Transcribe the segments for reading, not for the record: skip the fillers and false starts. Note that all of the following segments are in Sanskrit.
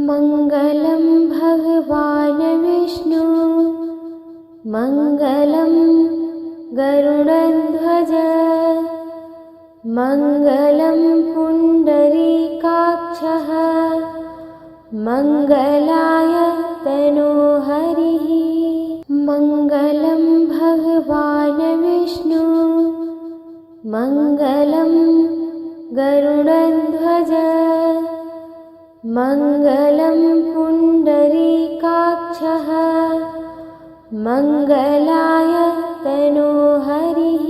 मङ्गलं भगवान् विष्णु मङ्गलं गरुडध्वज मङ्गलं पुण्डरीकाक्षः मङ्गलाय तनोहरिः मङ्गलं भगवान् विष्णु मङ्गलं गरुडध्वज मङ्गलं पुण्डरीकाक्षः मङ्गलाय तनोहरिः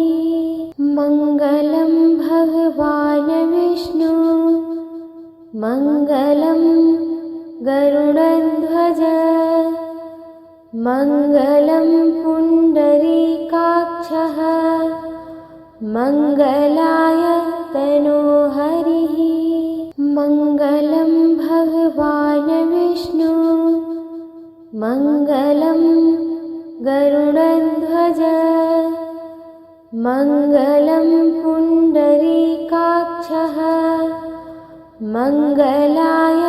मङ्गलं भगवान् विष्णु मङ्गलं गरुडध्वज मङ्गलं पुण्डरीकाक्षः मङ्गलाय तनोहरिः मङ्गलं भगवान् विष्णु मङ्गलं गरुडध्वज मङ्गलं पुण्डरीकाक्षः मङ्गलाय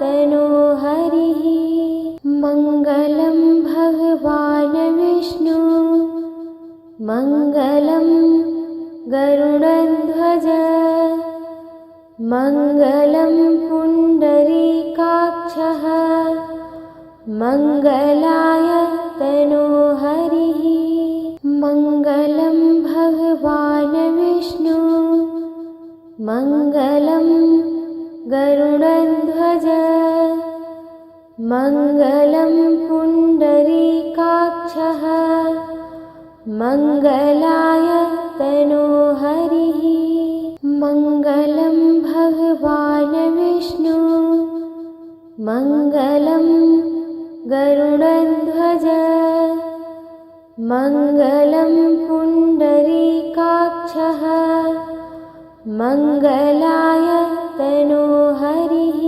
तनोहरिः मङ्गलं भगवान् विष्णु मङ्गलं गरुडध्वज मङ्गलं पुण्डरीकाक्षः मङ्गलाय तनोहरिः मङ्गलं भगवान् विष्णु मङ्गलं गरुडध्वज मङ्गलं पुण्डरीकाक्षः मङ्गलाय तनोहरिः मङ्गलं भगवान् विष्णु मङ्गलं गरुडध्वज मङ्गलं पुण्डरीकाक्षः मङ्गलाय तनोहरिः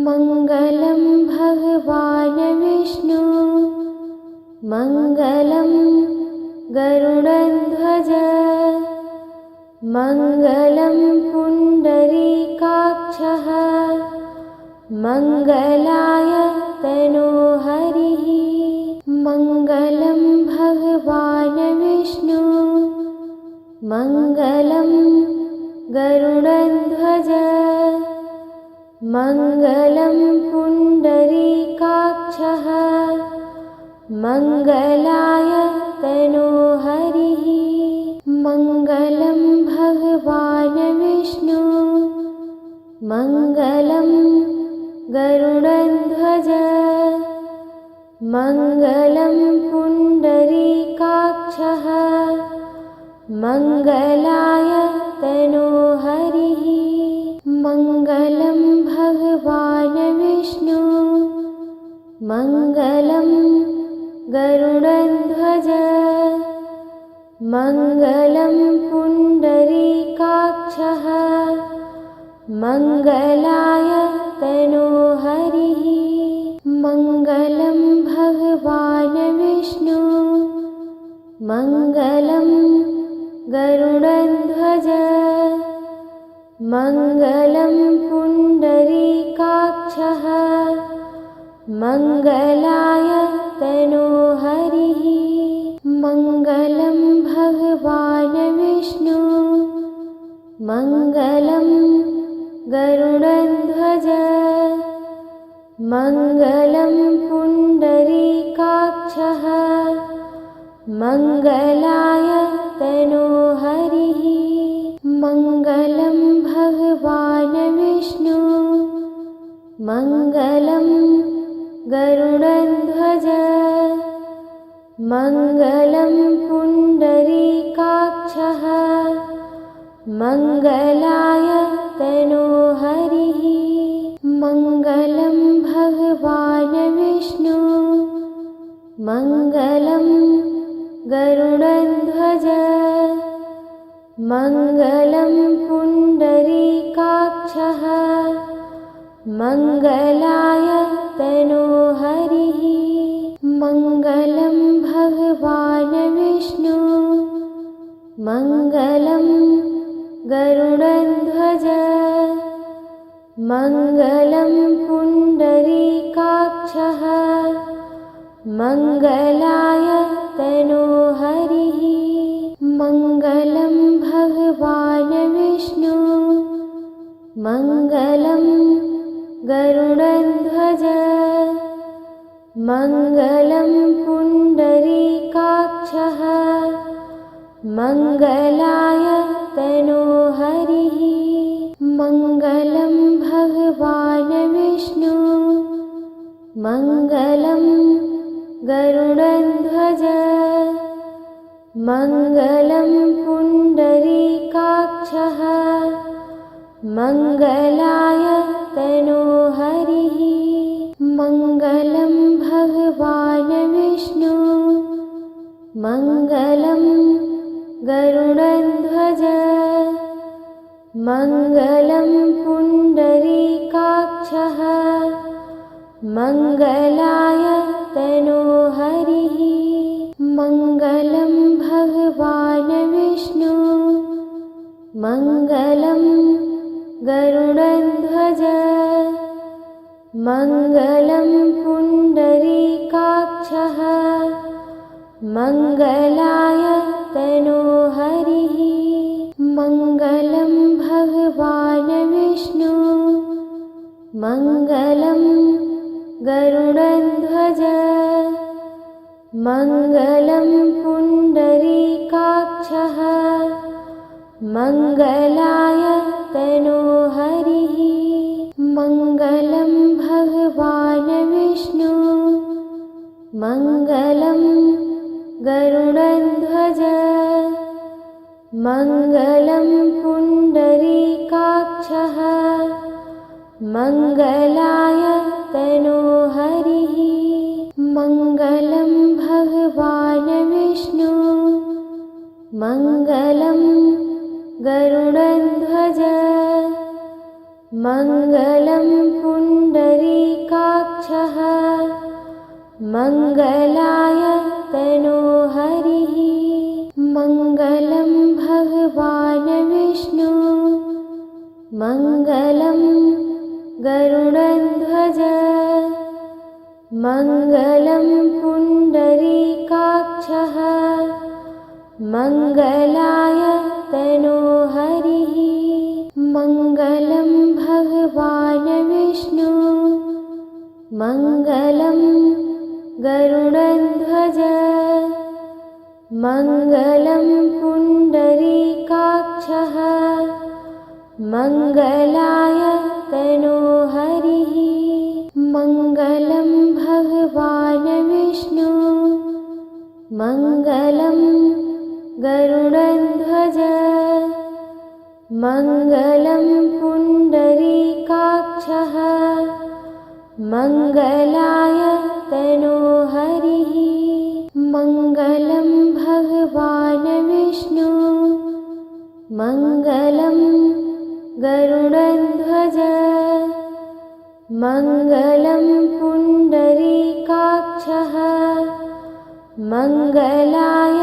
मङ्गलं भगवान् विष्णु मङ्गलं गरुडध्वज मङ्गलं पुण्डरीकाक्षः मङ्गलाय तनोहरिः मङ्गलं भगवान् विष्णु मङ्गलं गरुडध्वज मङ्गलं पुण्डरीकाक्षः मङ्गलाय तनोहरिः मङ्गलं भगवान् विष्णु मङ्गलं गरुडध्वज मङ्गलं पुण्डरीकाक्षः मङ्गलाय तनोहरिः मङ्गलं भगवान् विष्णु मङ्गलं गरुडध्वज मङ्गलं पुण्डरीकाक्षः मङ्गलाय तनोहरिः मङ्गलं भगवान् विष्णु मङ्गलं गरुडध्वज मङ्गलं पुण्डरीकाक्षः मङ्गलाय तनोहरिः मङ्गलं भगवान् विष्णु मङ्गलं गरुडध्वज मङ्गलं पुण्डरीकाक्षः मङ्गलाय तनोहरिः मङ्गलं भगवान् विष्णु मङ्गलं गरुडध्वज मङ्गलं पुण्डरीकाक्षः मङ्गलाय तनोहरिः मङ्गलं भगवान् विष्णु मङ्गलं गरुडध्वज मङ्गलं पुण्डरीकाक्षः मङ्गलाय तनोहरिः मङ्गलं भगवान् विष्णु मङ्गलं गरुडध्वज मङ्गलं पुण्डरीकाक्षः मङ्गलाय तनोहरिः मङ्गलं भगवान् विष्णु मङ्गलं गरुडध्वज मङ्गलं पुण्डरीकाक्षः मङ्गलाय तनोहरिः मङ्गलं भगवान् विष्णु मङ्गलं गरुडध्वज मङ्गलं पुण्डरीकाक्षः मङ्गलाय तनोहरिः मङ्गलं भगवान् विष्णु मङ्गलं गरुडध्वज मङ्गलं पुण्डरीकाक्षः मङ्गलाय तनोहरिः मङ्गलं भगवान् विष्णु मङ्गलं गरुडध्वज मङ्गलं पुण्डरीकाक्षः मङ्गलाय तनोहरिः मङ्गलं भगवान् विष्णु मङ्गलं गरुडध्वज मङ्गलं पुण्डरीकाक्षः मङ्गलाय तनोहरिः मङ्गलं भगवान् विष्णु मङ्गलं गरुडध्वज मङ्गलं पुण्डरीकाक्षः मङ्गलाय तनोहरिः मङ्गलं भगवान् विष्णु मङ्गलं गरुडध्वज मङ्गलं पुण्डरीकाक्षः मङ्गलाय तनोहरिः मङ्गलं भगवान् विष्णु मङ्गलं गरुडध्वज मङ्गलं पुण्डरीकाक्षः मङ्गलाय तनोहरिः मङ्गलं भगवान् विष्णु मङ्गलं गरुडध्वज मङ्गलं पुण्डरीकाक्षः मङ्गलाय तनोहरिः मङ्गलं भगवान् विष्णु मङ्गलं गरुडध्वज मङ्गलं पुण्डरीकाक्षः मङ्गलाय तनोहरिः मङ्गलं भगवान् विष्णु मङ्गलं गरुडध्वज मङ्गलं पुण्डरीकाक्षः मङ्गलाय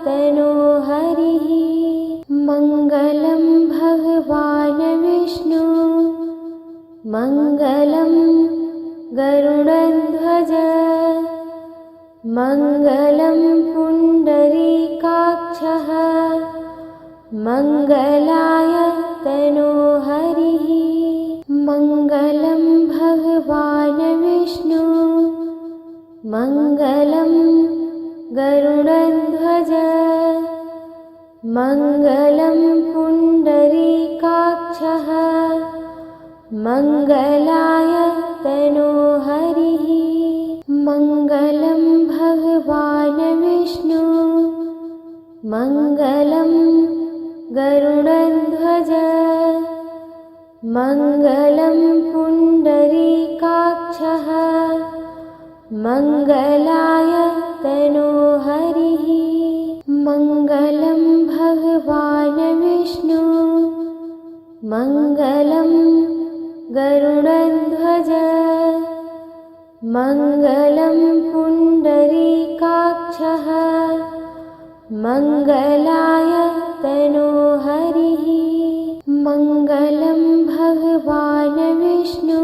तनोहरिः मङ्गलं भगवान् विष्णु मङ्गलं गरुडध्वज मङ्गलं पुण्डरीकाक्षः मङ्गलाय तनोहरिः मङ्गलं भगवान् विष्णु मङ्गलं गरुडध्वज मङ्गलं पुण्डरीकाक्षः मङ्गलाय तनोहरिः मङ्गलं भगवान् विष्णु मङ्गलं गरुडध्वज मङ्गलं पुण्डरीकाक्षः मङ्गलाय तनोहरिः मङ्गलं भगवान् विष्णु मङ्गलं गरुडध्वज मङ्गलं पुण्डरीकाक्षः मङ्गलाय तनोहरिः मङ्गलं भगवान् विष्णु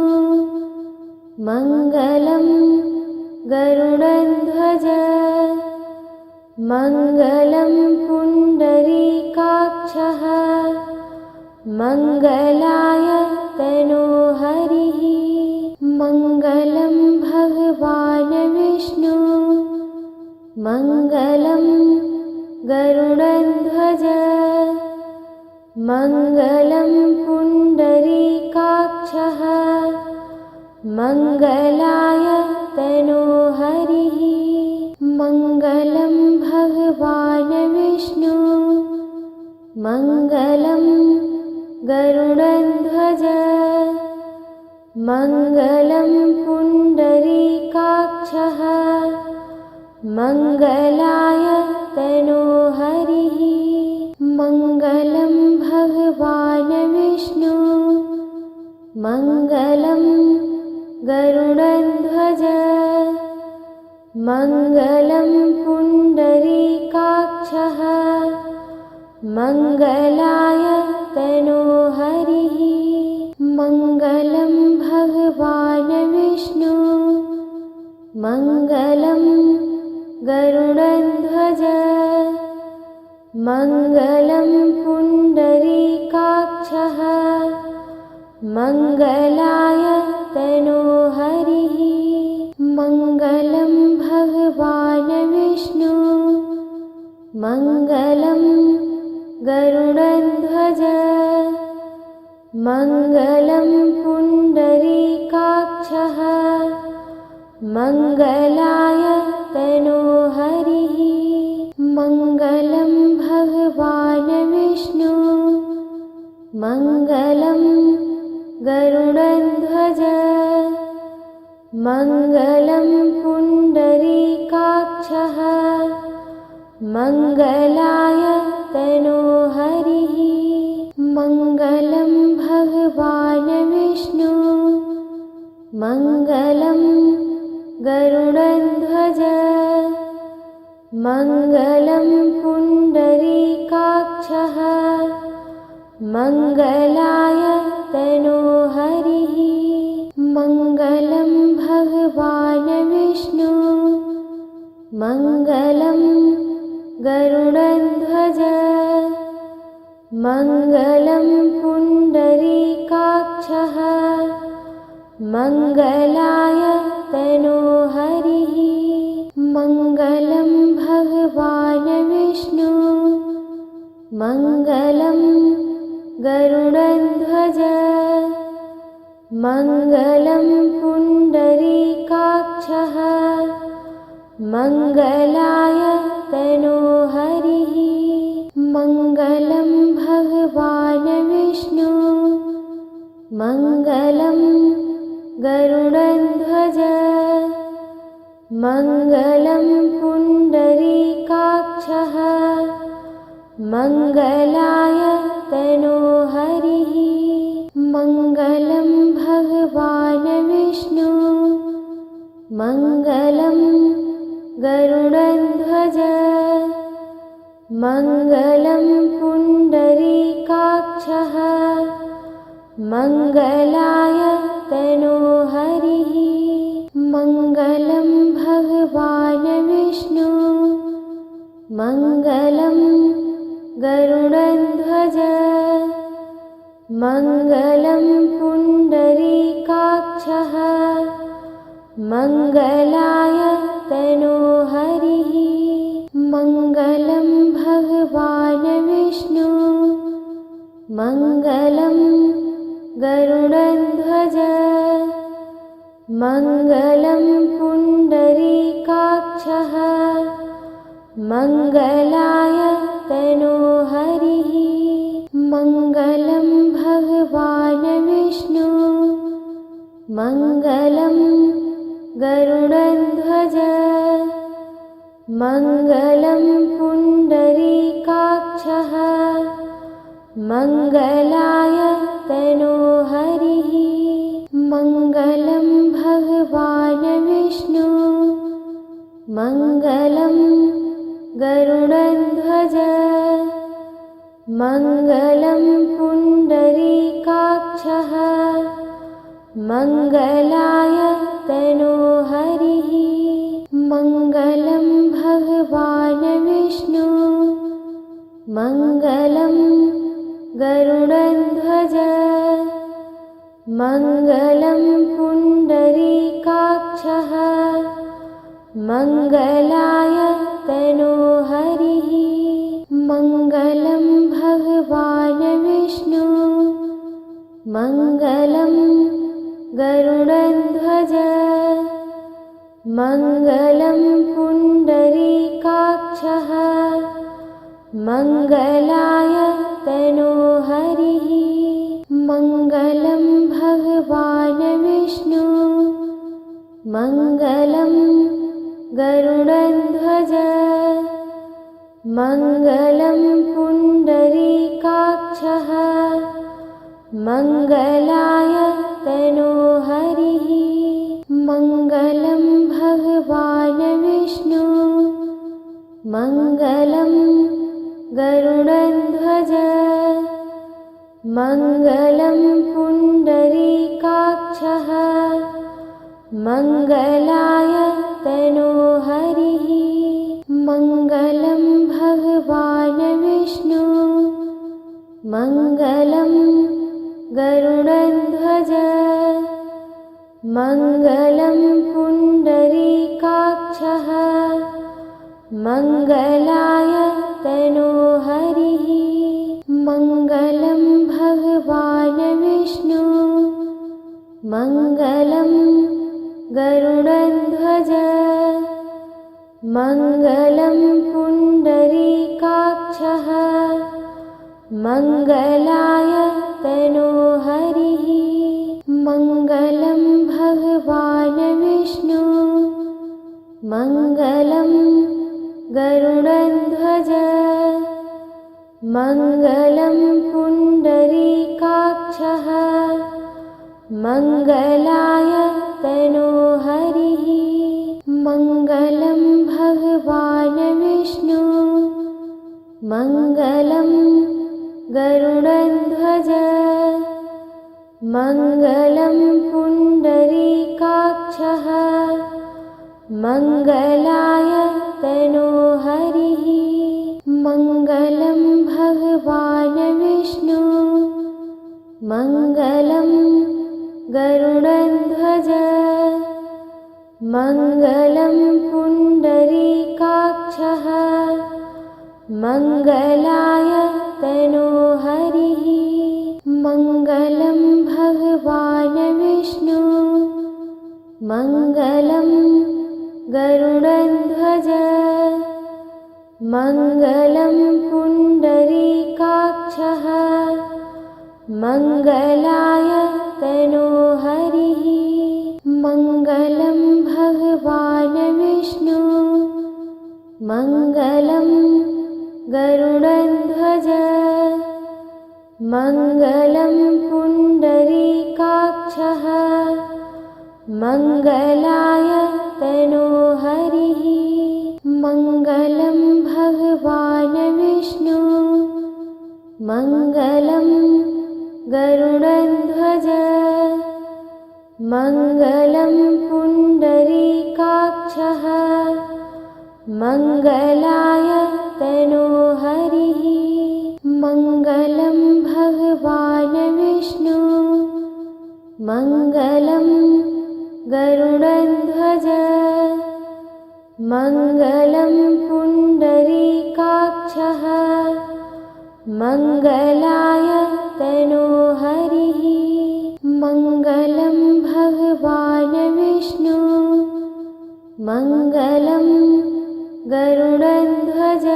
मङ्गलं गरुडध्वज मङ्गलं पुण्डरीकाक्षः मङ्गलाय तनोहरिः मङ्गलं भगवान् विष्णु मङ्गलं गरुडध्वज मङ्गलं पुण्डरीकाक्षः मङ्गलाय तनोहरिः मङ्गलं भगवान् विष्णु मङ्गलं गरुडध्वज मङ्गलं पुण्डरीकाक्षः मङ्गलाय तनोहरिः मङ्गलं भगवान् विष्णु मङ्गलं गरुडध्वज मङ्गलं पुण्डरीकाक्षः मङ्गलाय तनोहरिः मङ्गलं भगवान् विष्णु मङ्गलं गरुडध्वज मङ्गलं पुण्डरीकाक्षः मङ्गलाय तनोहरिः मङ्गलं भगवान् विष्णु मङ्गलं गरुडध्वज मङ्गलं पुण्डरीकाक्षः मङ्गलाय तनोहरिः मङ्गलं भगवान् विष्णु मङ्गलं गरुडध्वज मङ्गलं पुण्डरीकाक्षः मङ्गलाय तनोहरिः मङ्गलं भगवान् विष्णु मङ्गलं गरुडध्वज मङ्गलं पुण्डरीकाक्षः मङ्गलाय तनोहरिः मङ्गलं भगवान् विष्णु मङ्गलं गरुडध्वज मङ्गलं पुण्डरीकाक्षः मङ्गलाय तनोहरिः मङ्गलं भगवान् विष्णु मङ्गलं गरुडध्वज मङ्गलं पुण्डरीकाक्षः मङ्गलाय तनोहरिः मङ्गलं भगवान् विष्णु मङ्गलं गरुडध्वज मङ्गलं पुण्डरीकाक्षः मङ्गलाय तनोहरिः मङ्गलं भगवान् विष्णु मङ्गलं गरुडध्वज मङ्गलं पुण्डरीकाक्षः मङ्गलाय तनोहरिः मङ्गलं भगवान् विष्णु मङ्गलं गरुडध्वज मङ्गलं पुण्डरीकाक्षः मङ्गलाय तनोहरिः मङ्गलं भगवान् विष्णु मङ्गलं गरुडध्वज मङ्गलं पुण्डरीकाक्षः मङ्गलाय तनोहरिः मङ्गलं भगवान् विष्णु मङ्गलं गरुडध्वज मङ्गलं पुण्डरीकाक्षः मङ्गलाय तनोहरिः मङ्गलं भगवान् विष्णु मङ्गलं गरुडध्वज मङ्गलं पुण्डरीकाक्षः मङ्गलाय तनोहरिः मङ्गलं पुण्डरीकाक्षः मङ्गलाय तनोहरिः मङ्गलं भगवान् विष्णु मङ्गलं गरुडध्वज मङ्गलं पुण्डरीकाक्षः मङ्गलाय तनोहरिः मङ्गलं भगवान् विष्णु मङ्गलं गरुडध्वज मङ्गलं पुण्डरीकाक्षः मङ्गलाय तनोहरिः मङ्गलं भगवान् विष्णु मङ्गलं गरुडध्वज मङ्गलं पुण्डरीकाक्षः मङ्गलाय तनोहरिः मङ्गलं भगवान् विष्णु मङ्गलं गरुडध्वज मङ्गलं पुण्डरीकाक्षः मङ्गलाय तनोहरिः मङ्गलं भगवान् विष्णु मङ्गलं गरुडध्वज मङ्गलं पुण्डरीकाक्षः मङ्गलाय तनोहरिः मङ्गलं भगवान् विष्णु मङ्गलं गरुडध्वज मङ्गलं पुण्डरीकाक्षः मङ्गलाय तनोहरिः मङ्गलं भगवान् विष्णु मङ्गलं गरुडध्वज मङ्गलं पुण्डरीकाक्षः मङ्गलाय तनोहरिः मङ्गलं भगवान् विष्णु मङ्गलं गरुडध्वज मङ्गलं पुण्डरीकाक्षः मङ्गलाय तनोहरिः मङ्गलं भगवान् विष्णु मङ्गलं गरुडध्वज मङ्गलं पुण्डरीकाक्षः मङ्गलाय तनोहरिः मङ्गलं भगवान् विष्णु मङ्गलं गरुडध्वज मङ्गलं पुण्डरीकाक्षः मङ्गलाय तनोहरिः मङ्गलं भगवान् विष्णु मङ्गलं गरुडध्वज मङ्गलं पुण्डरीकाक्षः मङ्गलाय तनोहरिः मङ्गलं भगवान् विष्णु मङ्गलं गरुडध्वज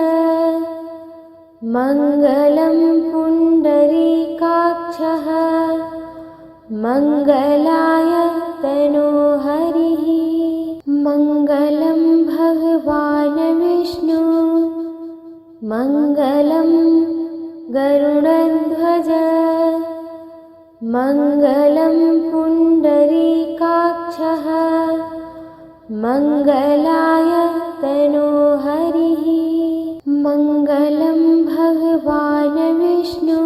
मङ्गलं पुण्डरीकाक्षः मङ्गलाय तनोहरिः मङ्गलं भगवान् विष्णु मङ्गलं गरुडध्वज मङ्गलं पुण्डरीकाक्षः मङ्गलाय तनोहरिः मङ्गलं भगवान् विष्णु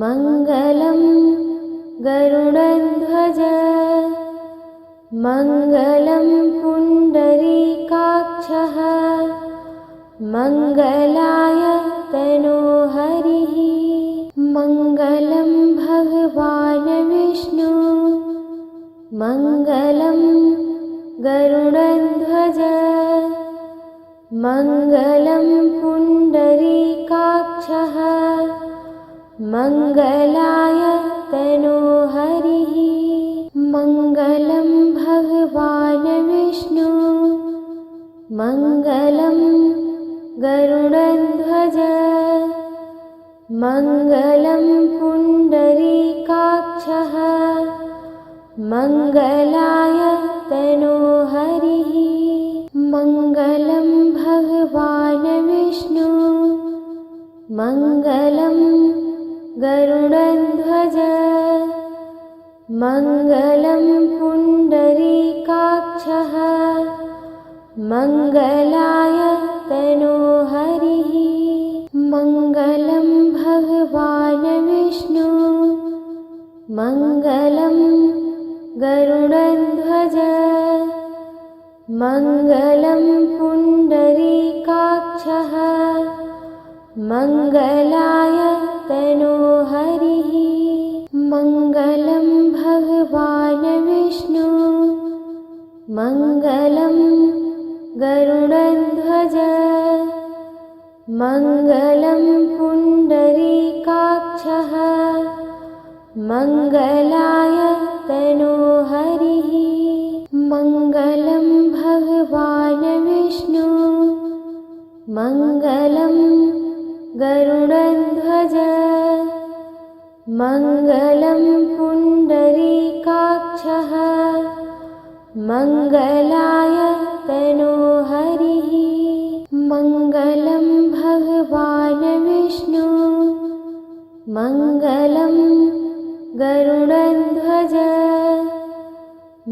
मङ्गलं गरुडध्वज मङ्गलं पुण्डरीकाक्षः मङ्गलाय तनोहरिः मङ्गलं भगवान् विष्णु मङ्गलं गरुडध्वज मङ्गलं पुण्डरीकाक्षः मङ्गलाय तनोहरिः मङ्गलं भगवान् विष्णु मङ्गलं गरुडध्वज मङ्गलं पुण्डरीकाक्षः मङ्गलाय तनोहरिः मङ्गलं भगवान् विष्णु मङ्गलं गरुडध्वज मङ्गलं पुण्डरीकाक्षः मङ्गलाय तनोहरिः मङ्गलं भगवान् विष्णु मङ्गलं गरुडध्वज मङ्गलं पुण्डरीकाक्षः मङ्गलाय तनोहरिः मङ्गलं भगवान् विष्णु मङ्गलं गरुडध्वज मङ्गलं पुण्डरीकाक्षः मङ्गलाय तनोहरिः मङ्गलं भगवान् विष्णु मङ्गलं गरुडध्वज मङ्गलं पुण्डरीकाक्षः मङ्गलाय तनोहरिः मङ्गलं भगवान् विष्णु मङ्गलं गरुडध्वज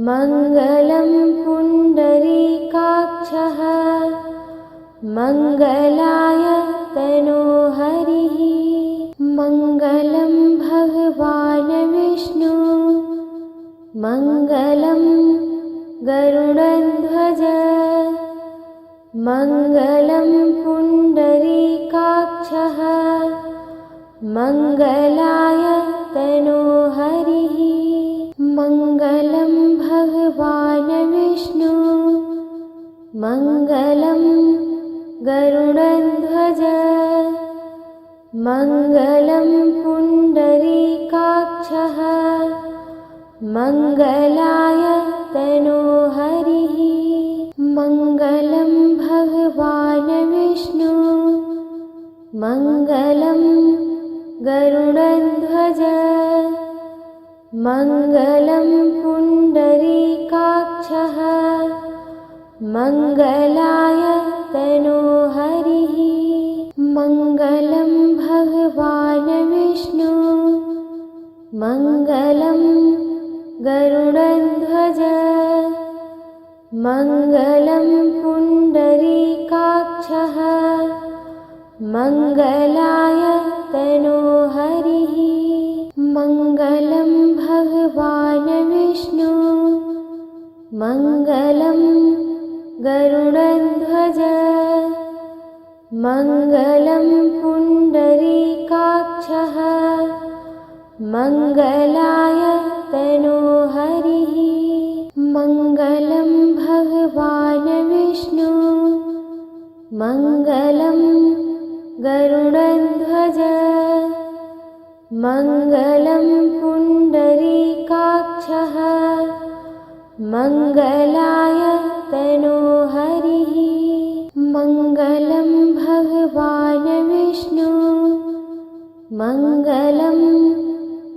मङ्गलं पुण्डरीकाक्षः मङ्गलाय तनोहरिः मङ्गलं भगवान् विष्णु मङ्गलं गरुडध्वज मङ्गलं पुण्डरीकाक्षः मङ्गलाय तनोहरिः मङ्गलं भगवान् विष्णु मङ्गलं गरुडध्वज मङ्गलं पुण्डरीकाक्षः मङ्गलाय तनोहरिः मङ्गलं भगवान् विष्णु मङ्गलं गरुडध्वज मङ्गलं पुण्डरीकाक्षः मङ्गलाय तनोहरिः मङ्गलं भगवान् विष्णु मङ्गलं गरुडध्वज मङ्गलं पुण्डरीकाक्षः मङ्गलाय तनोहरिः मङ्गलं भगवान् विष्णु मङ्गलं गरुडध्वज मङ्गलं पुण्डरीकाक्षः मङ्गलाय तनोहरिः मङ्गलं भगवान् विष्णु मङ्गलं गरुडध्वज मङ्गलं पुण्डरीकाक्षः मङ्गलाय तनोहरिः मङ्गलं भगवान् विष्णु मङ्गलं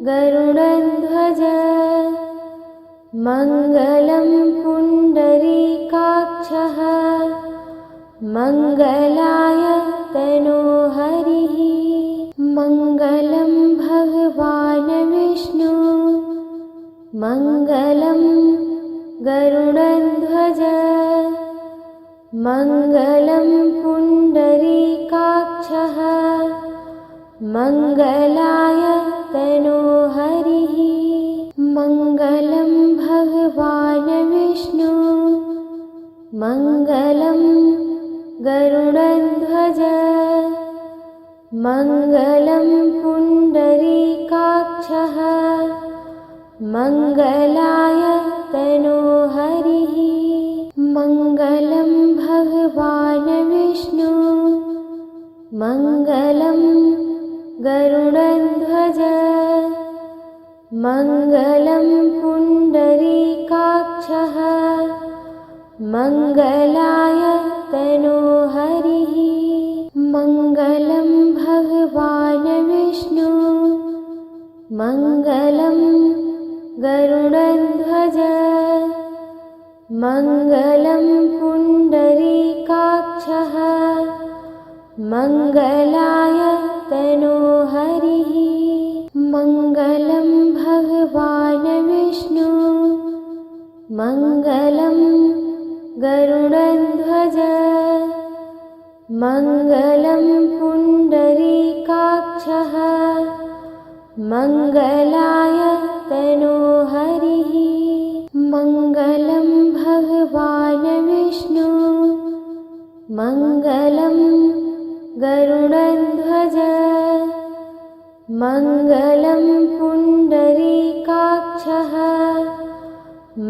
गरुडध्वज मङ्गलं पुण्डरीकाक्षः मङ्गलाय तनोहरिः मङ्गलं भगवान् विष्णु मङ्गलं गरुडध्वज मङ्गलं पुण्डरीकाक्षः मङ्गलाय तनोहरिः मङ्गलं भगवान् विष्णु मङ्गलं गरुडध्वज मङ्गलं पुण्डरीकाक्षः मङ्गलाय तनोहरिः मङ्गलं भगवान् विष्णु मङ्गलं गरुडध्वज मङ्गलं पुण्डरीकाक्षः मङ्गलाय मङ्गलं गरुडध्वज मङ्गलं पुण्डरीकाक्षः मङ्गलाय तनोहरिः मङ्गलं भगवान् विष्णु मङ्गलं गरुडध्वज मङ्गलं पुण्डरीकाक्षः मङ्गलाय तनोहरिः मङ्गलं भगवान् विष्णु मङ्गलं गरुडध्वज मङ्गलं पुण्डरीकाक्षः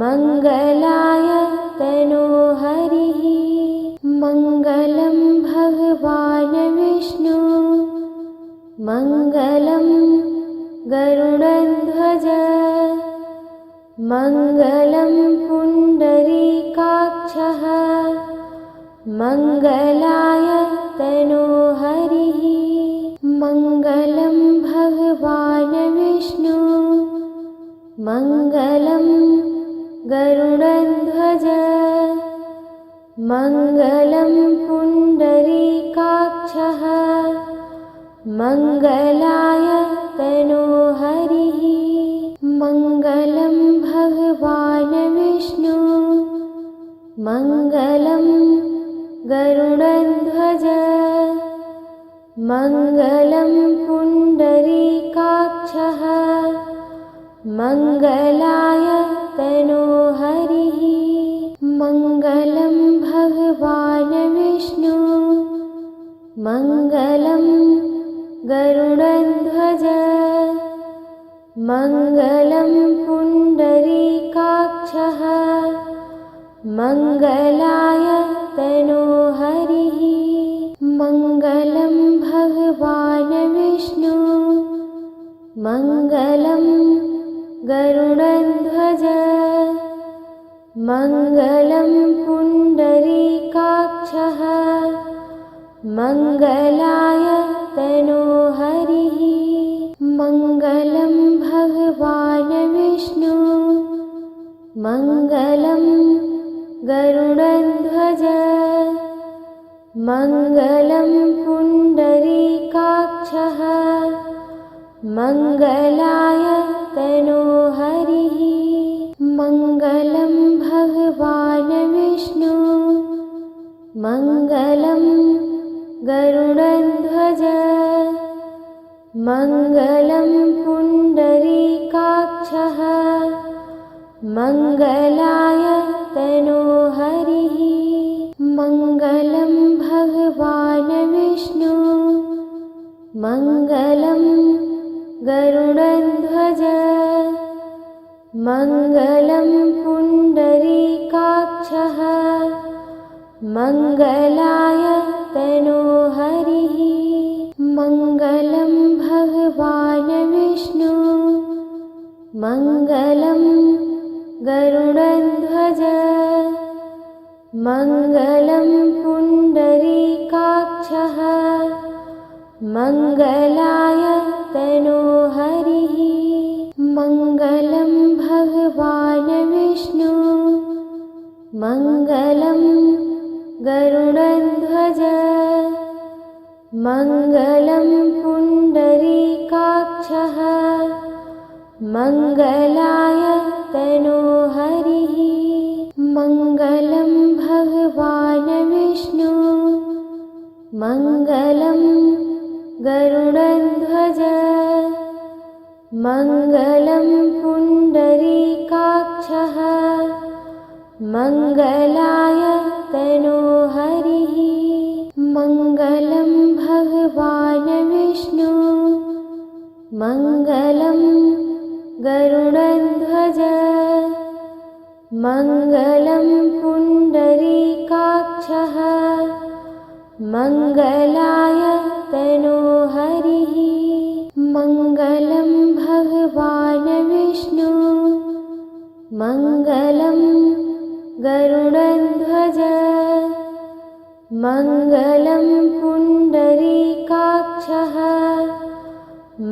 मङ्गलाय तनोहरिः मङ्गलं भगवान् विष्णु मङ्गलं गरुडध्वज मङ्गलं पुण्डरीकाक्षः मङ्गलाय तनोहरिः मङ्गलं भगवान् विष्णु मङ्गलं गरुडध्वज मङ्गलं पुण्डरीकाक्षः मङ्गलाय तनोहरिः मङ्गलं भगवान् विष्णु मङ्गलं गरुडध्वज मङ्गलं पुण्डरीकाक्षः मङ्गलाय तनोहरिः मङ्गलं भगवान् विष्णु मङ्गलं गरुडध्वज मङ्गलं पुण्डरीकाक्षः मङ्गलाय तनोहरिः मङ्गलं भगवान् विष्णु मङ्गलं गरुडध्वज मङ्गलं पुण्डरीकाक्षः मङ्गलाय तनोहरिः मङ्गलं भगवान् विष्णु मङ्गलं गरुडध्वज मङ्गलं पुण्डरीकाक्षः मङ्गलाय तनोहरिः मङ्गलं भगवान् विष्णु मङ्गलं गरुडध्वज मङ्गलं पुण्डरीकाक्षः मङ्गलाय तनोहरिः मङ्गलं भगवान् विष्णु मङ्गलं गरुडध्वज मङ्गलं पुण्डरीकाक्षः मङ्गलाय तनोहरिः मङ्गलं भगवान् विष्णु मङ्गलं गरुडध्वज मङ्गलं पुण्डरीकाक्षः मङ्गलाय तनोहरिः मङ्गलं भगवान् विष्णु मङ्गलं गरुडध्वज मङ्गलं पुण्डरीकाक्षः मङ्गलाय तनोहरिः मङ्गलं भगवान् विष्णु मङ्गलं गरुडध्वज मङ्गलं पुण्डरीकाक्षः मङ्गलाय तनोहरिः मङ्गलं भगवान् विष्णु मङ्गलं गरुडध्वज मङ्गलं पुण्डरीकाक्षः मङ्गलाय तनोहरिः मङ्गलं भगवान् विष्णु मङ्गलं गरुडध्वज मङ्गलं पुण्डरीकाक्षः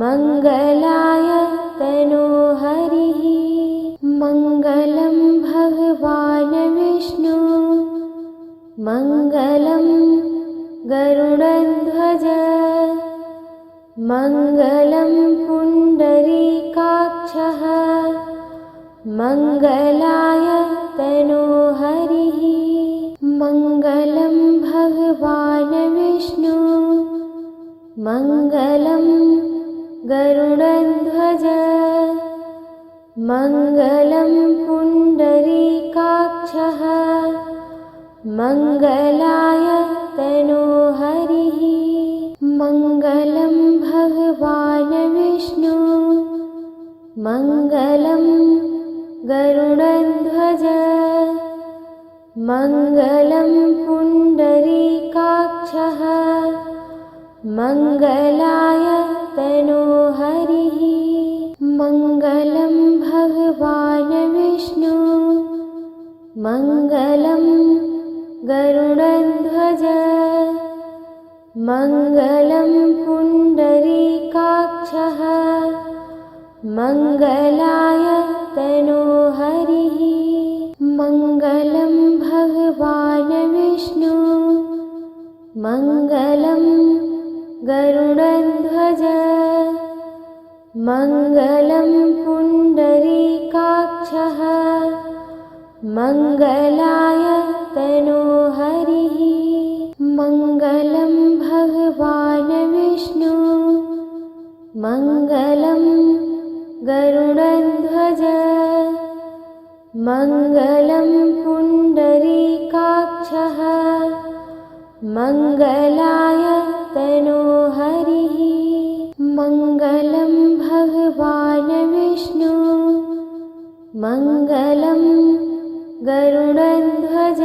मङ्गलाय तनोहरिः मङ्गलं गरुडध्वज मङ्गलं पुण्डरीकाक्षः मङ्गलाय तनोहरिः मङ्गलं भगवान् विष्णु मङ्गलं गरुडध्वज मङ्गलं पुण्डरीकाक्षः मङ्गलाय तनोहरिः मङ्गलं भगवान् विष्णु मङ्गलं गरुडध्वज मङ्गलं पुण्डरीकाक्षः मङ्गलाय तनोहरिः मङ्गलं भगवान् विष्णु मङ्गलं गरुडध्वज मङ्गलं पुण्डरीकाक्षः मङ्गलाय तनोहरिः मङ्गलं भगवान् विष्णु मङ्गलं गरुडध्वज मङ्गलं पुण्डरीकाक्षः मङ्गलाय तनोहरिः मङ्गलं भगवान् विष्णु मङ्गलं गरुडध्वज मङ्गलं पुण्डरीकाक्षः मङ्गलाय तनोहरिः मङ्गलं भगवान् विष्णु मङ्गलं गरुडध्वज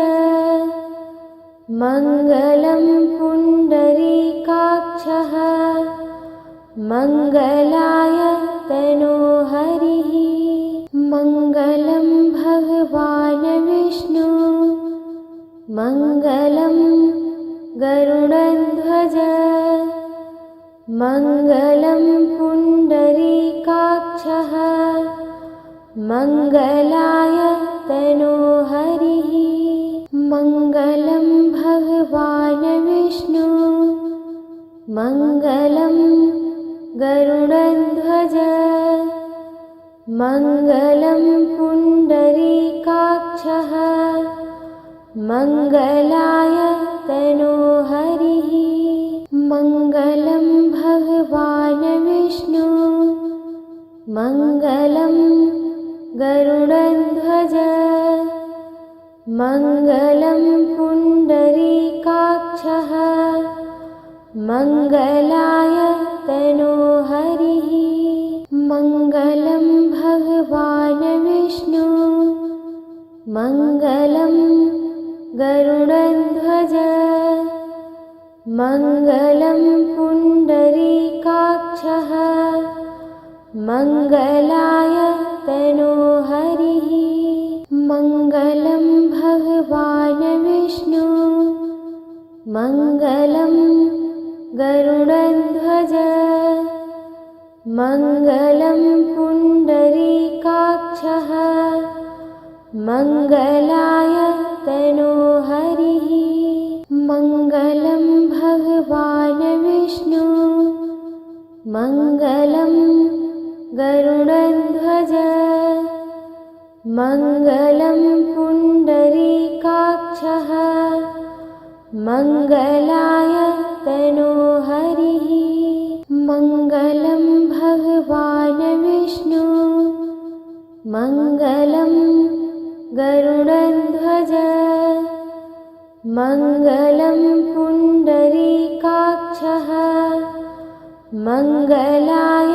मङ्गलं पुण्डरीकाक्षः मङ्गलाय तनोहरिः मङ्गलं भगवान् विष्णु मङ्गलं गरुडध्वज मङ्गलं पुण्डरीकाक्षः मङ्गलाय तनोहरिः मङ्गलं भगवान् विष्णु मङ्गलं गरुडध्वज मङ्गलं पुण्डरीकाक्षः मङ्गलाय तनोहरिः मङ्गलं भगवान् विष्णु मङ्गलं गरुडध्वज मङ्गलं पुण्डरीकाक्षः मङ्गलाय तनोहरिः मङ्गलं भगवान् विष्णु मङ्गलं गरुडध्वज मङ्गलं पुण्डरीकाक्षः मङ्गलाय तनोहरिः मङ्गलं भगवान् विष्णु मङ्गलं गरुडध्वज मङ्गलं पुण्डरीकाक्षः मङ्गलाय तनोहरिः मङ्गलं भगवान् विष्णु मङ्गलं गरुडध्वज मङ्गलं पुण्डरीकाक्षः मङ्गलाय तनोहरिः मङ्गलं भगवान् विष्णु मङ्गलं गरुडध्वज मङ्गलं पुण्डरीकाक्षः मङ्गलाय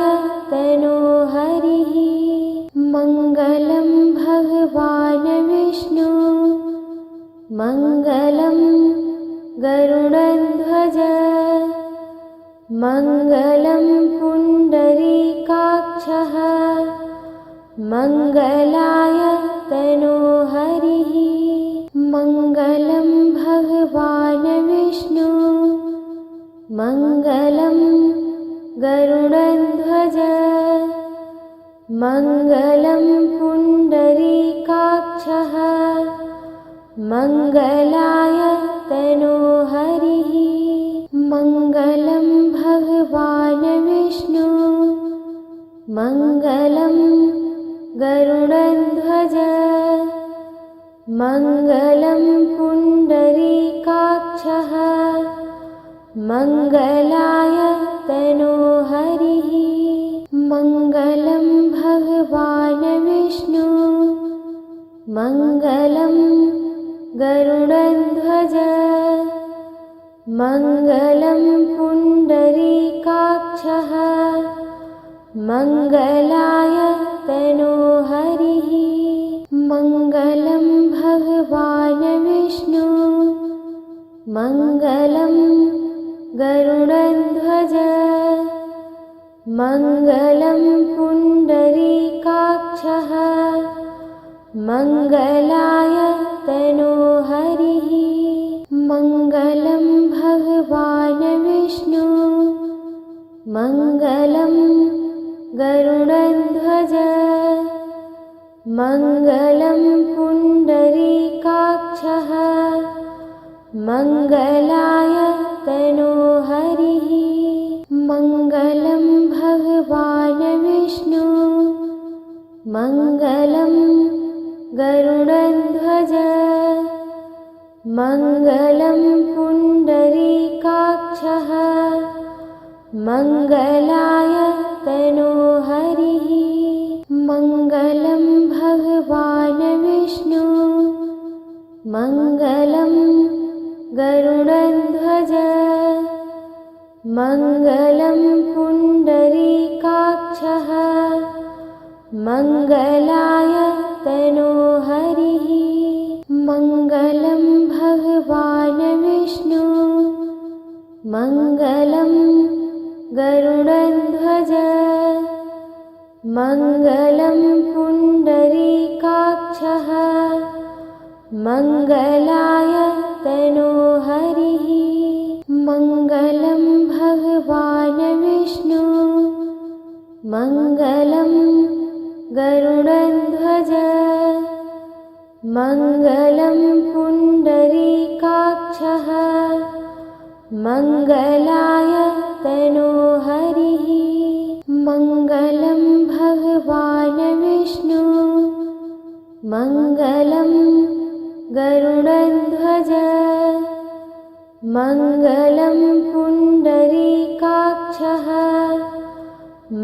तनोहरिः मङ्गलं भगवान् विष्णु मङ्गलं गरुडध्वज मङ्गलं पुण्डरीकाक्षः मङ्गलाय तनोहरिः मङ्गलं भगवान् विष्णु मङ्गलं गरुडध्वज मङ्गलं पुण्डरीकाक्षः मङ्गलाय मङ्गलं गरुडध्वज मङ्गलं पुण्डरीकाक्षः मङ्गलाय तनोहरिः मङ्गलं भगवान् विष्णु मङ्गलं गरुडध्वज मङ्गलं पुण्डरीकाक्षः मङ्गलाय तनोहरिः मङ्गलं भगवान् विष्णु मङ्गलं गरुडध्वज मङ्गलं पुण्डरीकाक्षः मङ्गलाय तनोहरिः मङ्गलं भगवान् विष्णु मङ्गलं गरुडध्वज मङ्गलं पुण्डरीकाक्षः मङ्गलाय तनोहरिः मङ्गलं भगवान् विष्णु मङ्गलं गरुडध्वज मङ्गलं पुण्डरीकाक्षः मङ्गलाय तनोहरिः मङ्गलं भगवान् विष्णु मङ्गलं गरुडध्वज मङ्गलं पुण्डरीकाक्षः मङ्गलाय तनोहरिः मङ्गलं भगवान् विष्णु मङ्गलं गरुडध्वज मङ्गलं पुण्डरीकाक्षः मङ्गलाय तनोहरिः मङ्गलं भगवान् विष्णु मङ्गलं गरुडध्वज मङ्गलं पुण्डरीकाक्षः मङ्गलाय तनोहरिः मङ्गलं भगवान् विष्णु मङ्गलं गरुडध्वज मङ्गलं पुण्डरीकाक्षः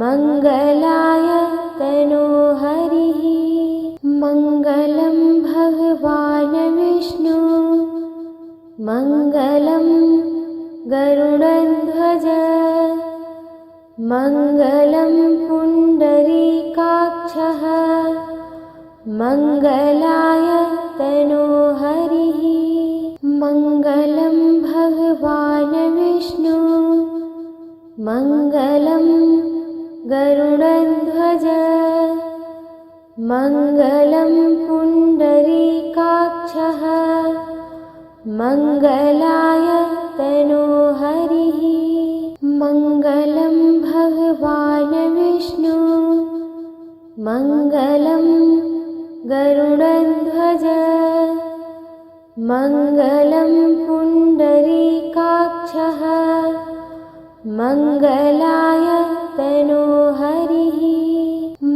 मङ्गलाय तनोहरिः मङ्गलं भगवान् विष्णु मङ्गलं गरुडध्वज मङ्गलं पुण्डरीकाक्षः मङ्गलाय तनोहरिः मङ्गलं भगवान् विष्णु मङ्गलं गरुडध्वज मङ्गलं पुण्डरीकाक्षः मङ्गलाय तनोहरिः मङ्गलं भगवान् विष्णु मङ्गलं गरुडध्वज मङ्गलं पुण्डरीकाक्षः मङ्गलाय तनोहरिः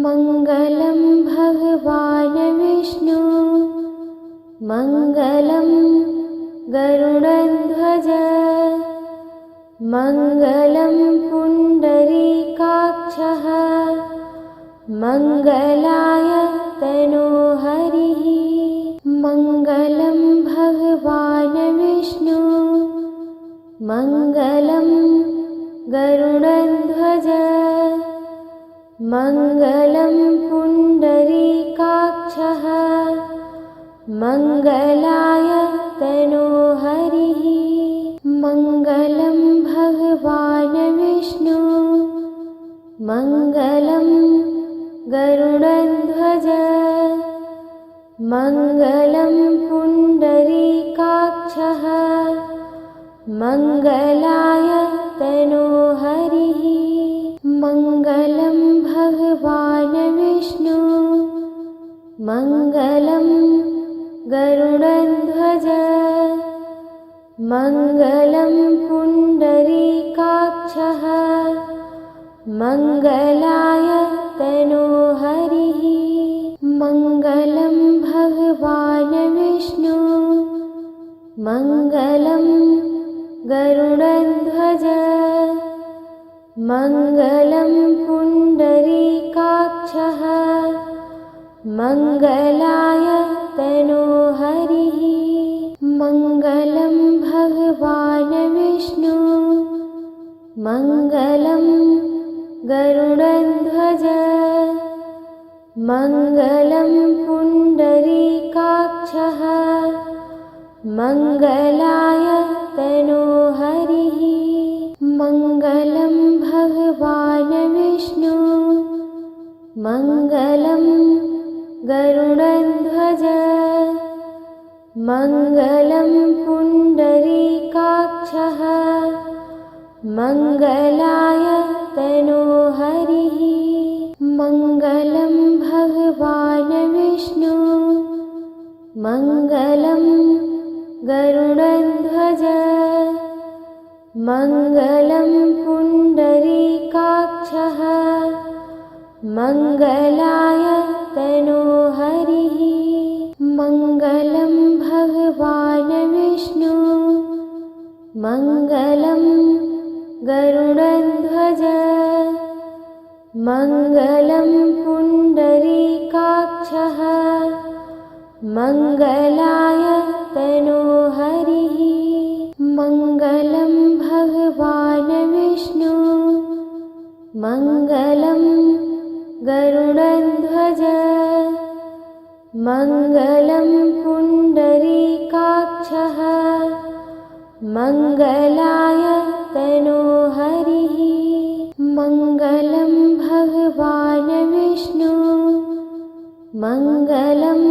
मङ्गलं भगवान् विष्णु मङ्गलं गरुडध्वज मङ्गलं पुण्डरीकाक्षः मङ्गलाय तनोहरिः मङ्गलं भगवान् विष्णु मङ्गलं गरुडध्वज मङ्गलं पुण्डरीकाक्षः मङ्गलाय तनोहरिः मङ्गलं भगवान् विष्णु मङ्गलं गरुडध्वज मङ्गलं पुण्डरीकाक्षः मङ्गलाय तनोहरिः मङ्गलं भगवान् विष्णु मङ्गलं गरुडध्वज मङ्गलं पुण्डरीकाक्षः मङ्गलाय मङ्गलं गरुडध्वज मङ्गलं पुण्डरीकाक्षः मङ्गलाय तनोहरिः मङ्गलं भगवान् विष्णु मङ्गलं गरुडध्वज मङ्गलं पुण्डरीकाक्षः मङ्गलाय तनोहरिः मङ्गलं भगवान् विष्णु मङ्गलं गरुडध्वज मङ्गलं पुण्डरीकाक्षः मङ्गलाय तनोहरिः मङ्गलं भगवान् विष्णु मङ्गलं गरुडध्वज मङ्गलं पुण्डरीकाक्षः मङ्गलाय तनोहरिः मङ्गलं भगवान् विष्णु मङ्गलं गरुडध्वज मङ्गलं पुण्डरीकाक्षः मङ्गलाय तनोहरिः मङ्गलं भगवान् विष्णु मङ्गलं गरुडध्वज मङ्गलं पुण्डरीकाक्षः मङ्गलाय तनोहरिः मङ्गलं भगवान् विष्णु मङ्गलं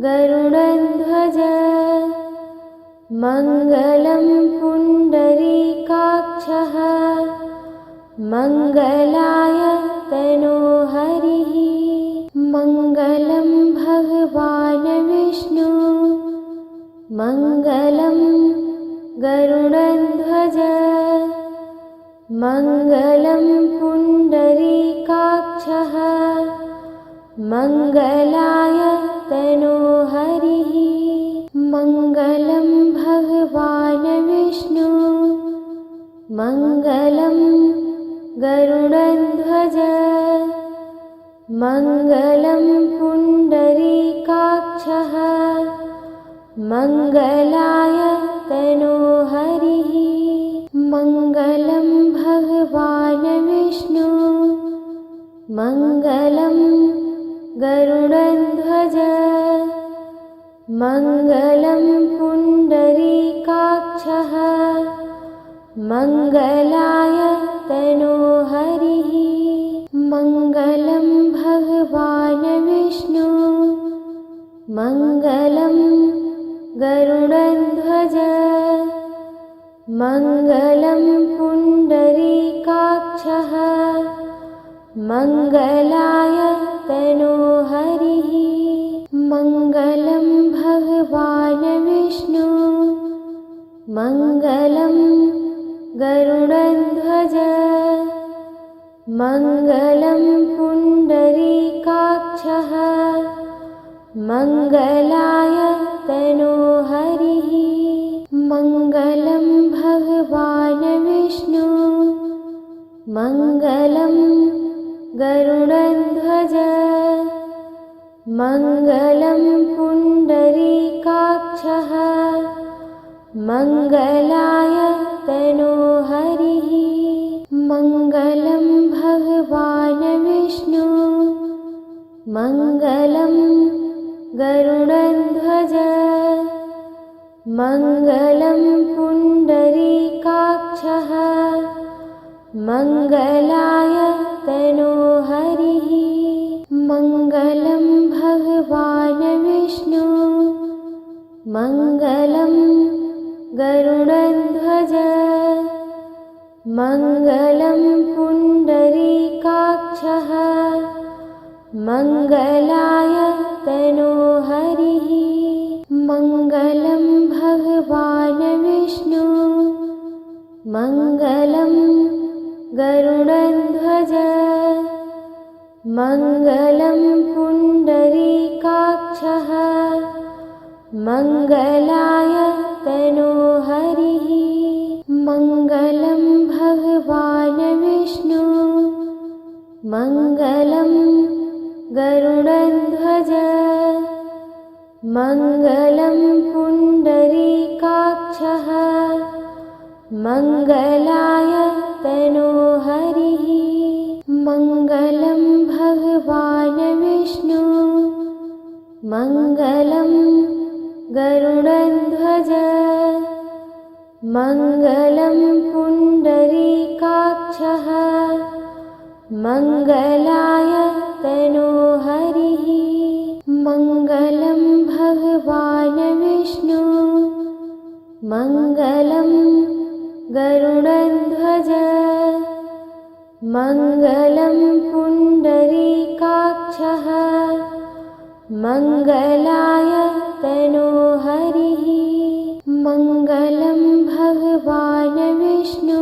गरुडध्वज मङ्गलं पुण्डरीकाक्षः मङ्गलाय तनोहरिः मङ्गलं भगवान् विष्णु मङ्गलं गरुडध्वज मङ्गलं पुण्डरीकाक्षः मङ्गलाय तनोहरिः मङ्गलं भगवान् विष्णु मङ्गलं गरुडध्वज मङ्गलं पुण्डरीकाक्षः मङ्गलाय तनोहरिः मङ्गलं भगवान् विष्णु मङ्गलं गरुडध्वज मङ्गलं पुण्डरीकाक्षः मङ्गलाय तनोहरिः मङ्गलं भगवान् विष्णु मङ्गलं गरुडध्वज मङ्गलं पुण्डरीकाक्षः मङ्गलाय तनोहरिः मङ्गलं भगवान् विष्णु मङ्गलं गरुडध्वज मङ्गलं पुण्डरीकाक्षः मङ्गलाय तनोहरिः मङ्गलं भगवान् विष्णु मङ्गलं गरुडध्वज मङ्गलं पुण्डरीकाक्षः मङ्गलाय तनोहरिः मङ्गलं भगवान् विष्णु मङ्गलं गरुडध्वज मङ्गलं पुण्डरीकाक्षः मङ्गलाय तनोहरिः मङ्गलं भगवान् विष्णु मङ्गलं गरुडध्वज मङ्गलं पुण्डरीकाक्षः मङ्गलाय तनोहरिः मङ्गलं भगवान् विष्णु मङ्गलं गरुडध्वज मङ्गलं पुण्डरीकाक्षः मङ्गलाय मङ्गलं गरुडध्वज मङ्गलं पुण्डरीकाक्षः मङ्गलाय तनोहरिः मङ्गलं भगवान् विष्णु मङ्गलं गरुडध्वज मङ्गलं पुण्डरीकाक्षः मङ्गलाय तनोहरिः मङ्गलं भगवान् विष्णु मङ्गलं गरुडध्वज मङ्गलं पुण्डरीकाक्षः मङ्गलाय तनोहरिः मङ्गलं भगवान् विष्णु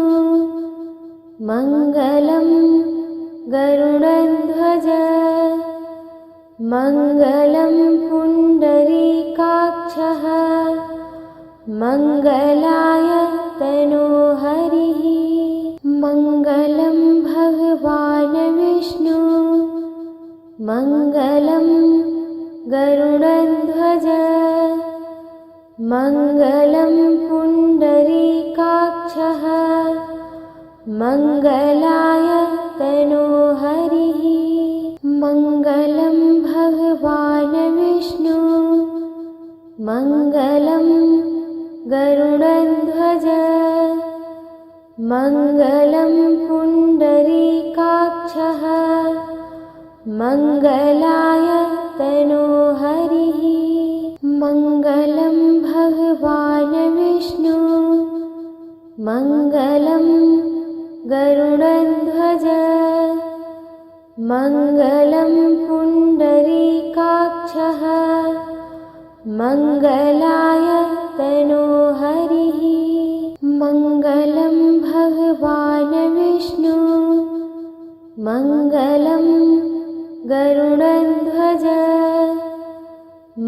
मङ्गलं गरुडध्वज मङ्गलं पुण्डरीकाक्षः मङ्गलाय तनोहरिः मङ्गलं भगवान् विष्णु मङ्गलं गरुडध्वज मङ्गलं पुण्डरीकाक्षः मङ्गलाय तनोहरिः मङ्गलं भगवान् विष्णु मङ्गलं गरुडध्वज मङ्गलं पुण्डरीकाक्षः मङ्गलाय तनोहरिः मङ्गलं भगवान् विष्णु मङ्गलं गरुडध्वज मङ्गलं पुण्डरीकाक्षः मङ्गलाय तनोहरिः मङ्गलं भगवान् विष्णु मङ्गलं गरुडध्वज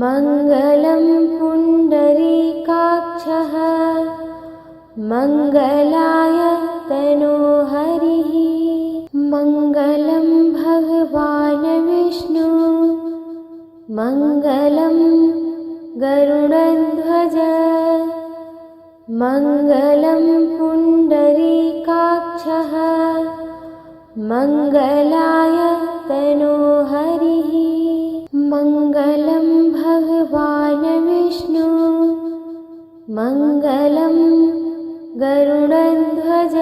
मङ्गलं पुण्डरीकाक्षः मङ्गलाय तनोहरिः मङ्गलं भगवान् विष्णु मङ्गलं गरुडध्वज मङ्गलं पुण्डरीकाक्षः मङ्गलाय तनोहरिः मङ्गलं भगवान् विष्णु मङ्गलं गरुडध्वज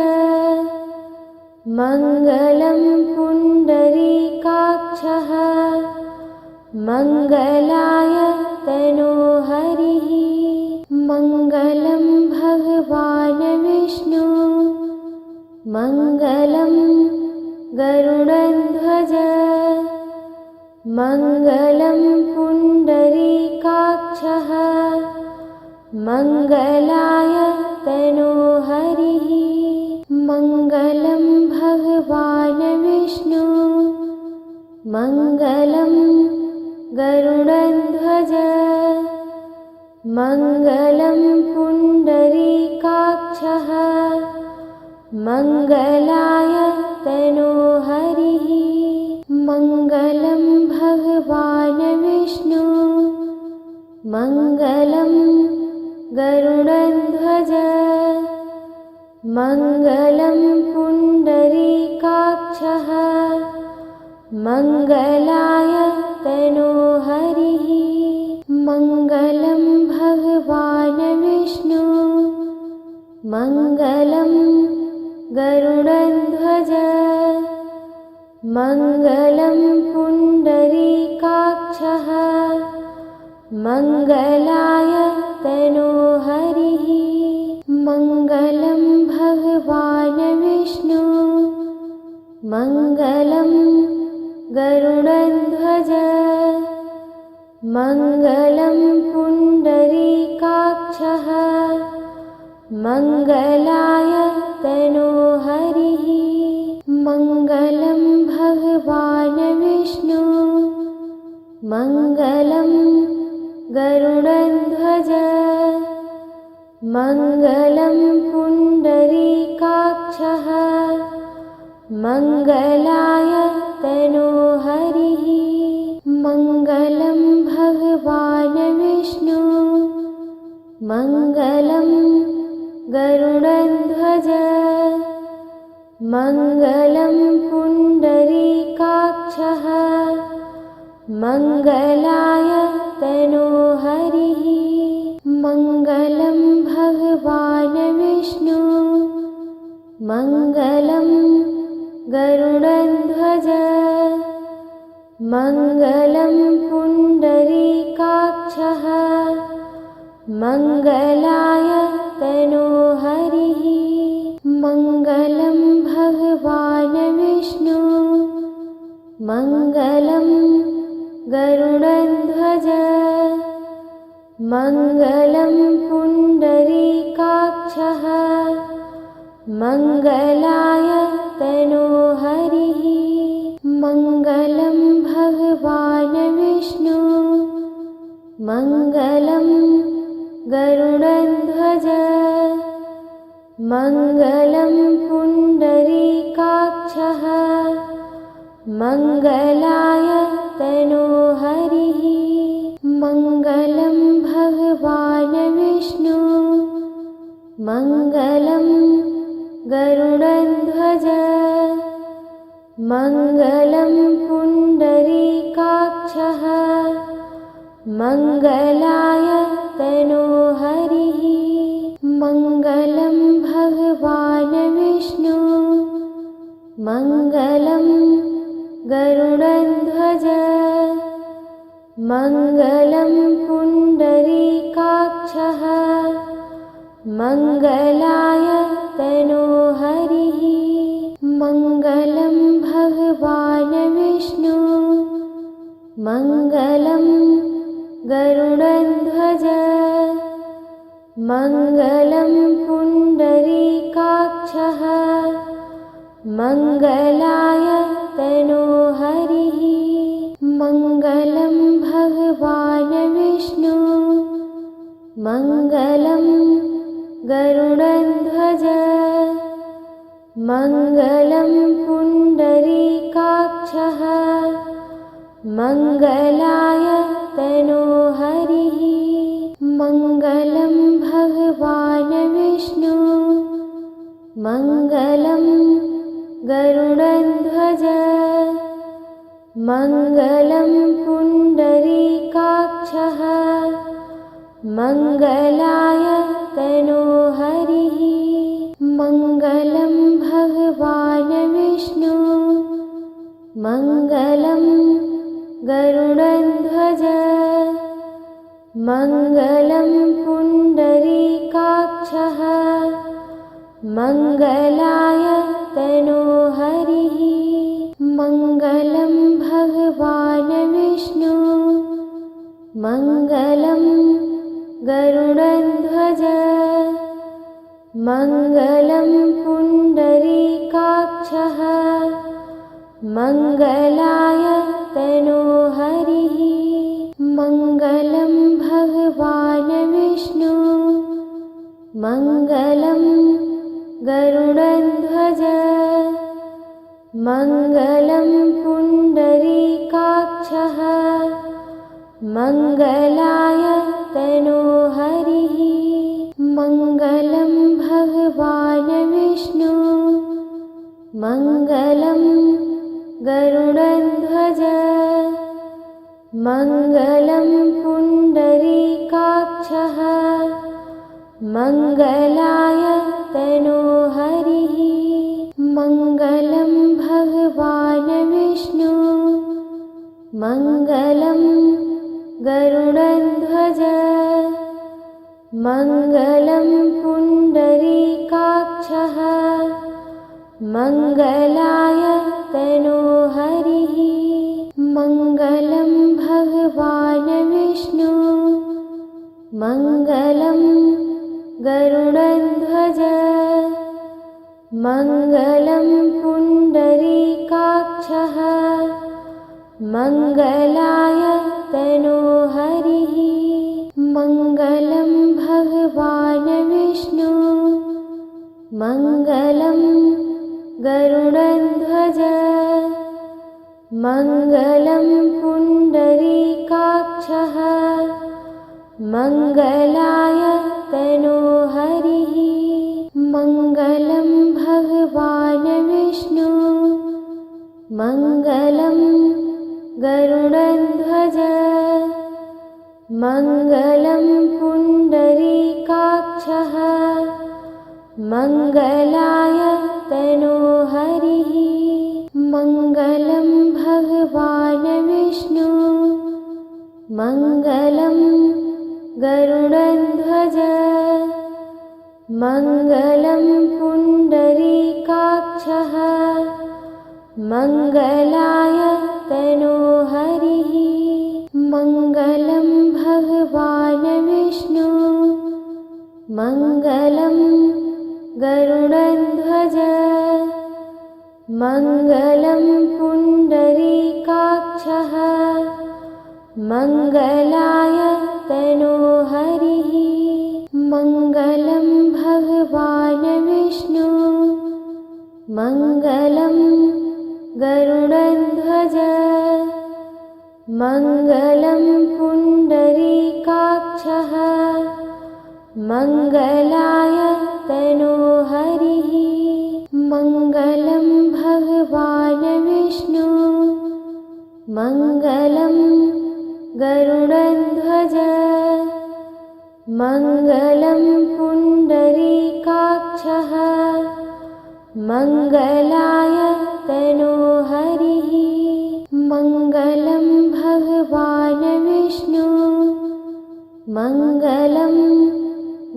मङ्गलं पुण्डरीकाक्षः मङ्गलाय तनोहरिः मङ्गलं भगवान् विष्णु मङ्गलं गरुडध्वज मङ्गलं पुण्डरीकाक्षः मङ्गलाय तनोहरिः मङ्गलं भगवान् विष्णु मङ्गलं गरुडध्वज मङ्गलं पुण्डरीकाक्षः मङ्गलाय तनोहरिः मङ्गलं भगवान् विष्णु मङ्गलं गरुडध्वज मङ्गलं पुण्डरीकाक्षः मङ्गलाय तनोहरिः मङ्गलं भगवान् विष्णु मङ्गलं गरुडध्वज मङ्गलं पुण्डरीकाक्षः मङ्गलाय तनोहरिः मङ्गलं भगवान् विष्णु मङ्गलं गरुडध्वज मङ्गलं पुण्डरीकाक्षः मङ्गलाय तनोहरिः मङ्गलं भगवान् विष्णु मङ्गलं गरुडध्वज मङ्गलं पुण्डरीकाक्षः मङ्गलाय मङ्गलं गरुडध्वज मङ्गलं पुण्डरीकाक्षः मङ्गलाय तनोहरिः मङ्गलं भगवान् विष्णु मङ्गलं गरुडध्वज मङ्गलं पुण्डरीकाक्षः मङ्गलाय तनोहरिः मङ्गलं भगवान् विष्णु मङ्गलं गरुडध्वज मङ्गलं पुण्डरीकाक्षः मङ्गलाय तनोहरिः मङ्गलं भगवान् विष्णु मङ्गलं गरुडध्वज मङ्गलं पुण्डरीकाक्षः मङ्गलाय तनोहरिः मङ्गलं भगवान् विष्णु मङ्गलं गरुडध्वज मङ्गलं पुण्डरीकाक्षः मङ्गलाय तनोहरिः मङ्गलं भगवान् विष्णु मङ्गलं गरुडध्वज मङ्गलं पुण्डरीकाक्षः मङ्गलाय तनोहरिः मङ्गलं भगवान् विष्णु मङ्गलं गरुडध्वज मङ्गलं पुण्डरीकाक्षः मङ्गलाय तनोहरिः मङ्गलं भगवान् विष्णु मङ्गलं गरुडध्वज मङ्गलं पुण्डरीकाक्षः मङ्गलाय तनोहरिः मङ्गलं भगवान् विष्णु मङ्गलं गरुडध्वज मङ्गलं पुण्डरीकाक्षः मङ्गलाय तनोहरिः मङ्गलं भगवान् विष्णु मङ्गलं गरुडध्वज मङ्गलं पुण्डरीकाक्षः मङ्गलाय तनोहरिः मङ्गलं भगवान् विष्णु मङ्गलं गरुडध्वज मङ्गलं पुण्डरीकाक्षः मङ्गलाय तनोहरिः मङ्गलं भगवान् विष्णु मङ्गलं गरुडध्वज मङ्गलं पुण्डरीकाक्षः मङ्गलाय तनोहरिः मङ्गलं भगवान् विष्णु मङ्गलं गरुडध्वज मङ्गलं पुण्डरीकाक्षः मङ्गलाय तनोहरिः मङ्गलं भगवान् विष्णु मङ्गलं गरुडध्वज मङ्गलं पुण्डरीकाक्षः मङ्गलाय तनोहरिः मङ्गलं भगवान् विष्णु मङ्गलं गरुडध्वज मङ्गलं पुण्डरीकाक्षः मङ्गलाय तनोहरिः मङ्गलं भगवान् विष्णु मङ्गलं गरुडध्वज मङ्गलं पुण्डरीकाक्षः मङ्गलाय विष्णु मङ्गलं गरुडध्वज मङ्गलं पुण्डरीकाक्षः मङ्गलाय तनोहरिः मङ्गलं भगवान् विष्णु मङ्गलं गरुडध्वज मङ्गलं पुण्डरीकाक्षः मङ्गलाय तनोहरिः मङ्गलं भगवान् विष्णु मङ्गलं गरुडध्वज मङ्गलं पुण्डरीकाक्षः मङ्गलाय तनोहरिः मङ्गलं भगवान् विष्णु मङ्गलं गरुडध्वज मङ्गलं पुण्डरीकाक्षः मङ्गलाय तनोहरिः मङ्गलं भगवान् विष्णु मङ्गलं गरुडध्वज मङ्गलं पुण्डरीकाक्षः मङ्गलाय तनोहरिः मङ्गलं भगवान् विष्णु मङ्गलं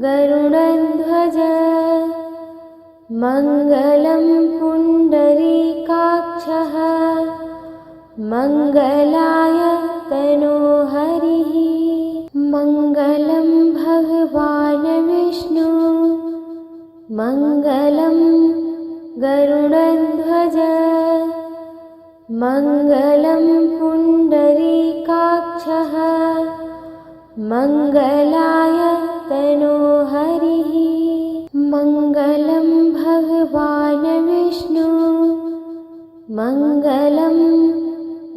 गरुडध्वज मङ्गलं पुण्डरीकाक्षः मङ्गलाय तनोहरिः मङ्गलं भगवान् विष्णु मङ्गलं गरुडध्वज मङ्गलं पुण्डरीकाक्षः मङ्गलाय तनोहरिः मङ्गलं भगवान् विष्णु मङ्गलं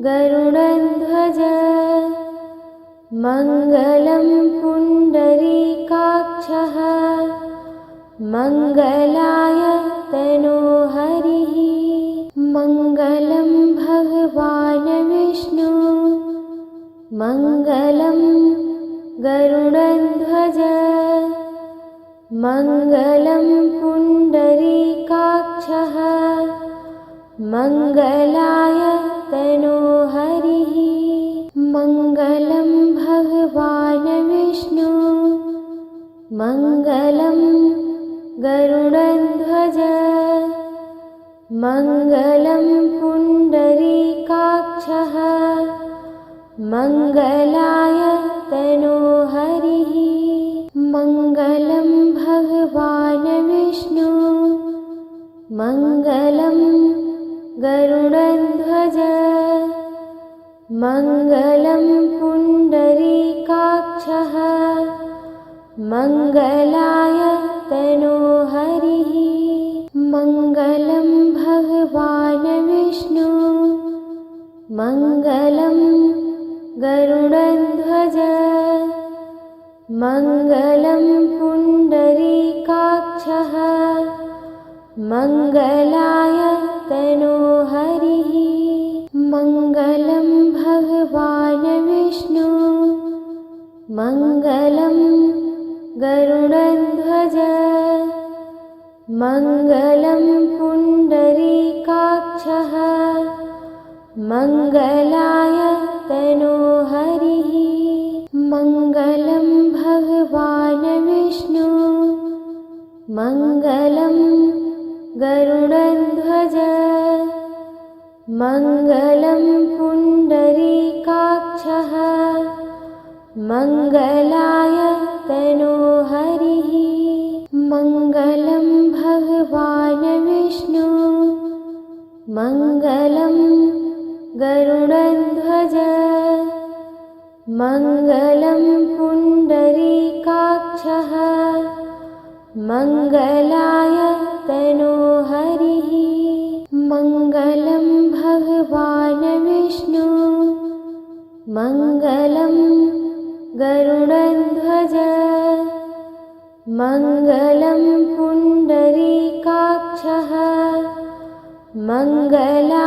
गरुडध्वज मङ्गलं पुण्डरीकाक्षः मङ्गलाय तनोहरिः मङ्गलं भगवान् विष्णु मङ्गलं गरुडध्वज मङ्गलं पुण्डरीकाक्षः मङ्गलाय तनोहरिः मङ्गलं भगवान् विष्णु मङ्गलं गरुडध्वज मङ्गलं पुण्डरीकाक्षः मङ्गलाय तनोहरिः मङ्गलं भगवान् विष्णु मङ्गलं गरुडध्वज मङ्गलं पुण्डरीकाक्षः मङ्गलाय तनोहरिः मङ्गलं भगवान् विष्णु मङ्गलं गरुडध्वज मङ्गलं पुण्डरीकाक्षः मङ्गलाय तनोहरिः मङ्गलं भगवान् विष्णु मङ्गलं गरुडध्वज मङ्गलं पुण्डरीकाक्षः मङ्गलाय तनोहरिः मङ्गलं भगवान् विष्णु मङ्गलं गरुडध्वज मङ्गलं पुण्डरीकाक्षः मङ्गलाय तनोहरिः मङ्गलं भगवान् विष्णु मङ्गलं गरुडध्वज मङ्गलं पुण्डरीकाक्षः मङ्गलाय तनोहरिः मङ्गलं भगवान् विष्णु मङ्गलं गरुडध्वज मङ्गलं पुण्डरीकाक्षः मङ्गलाय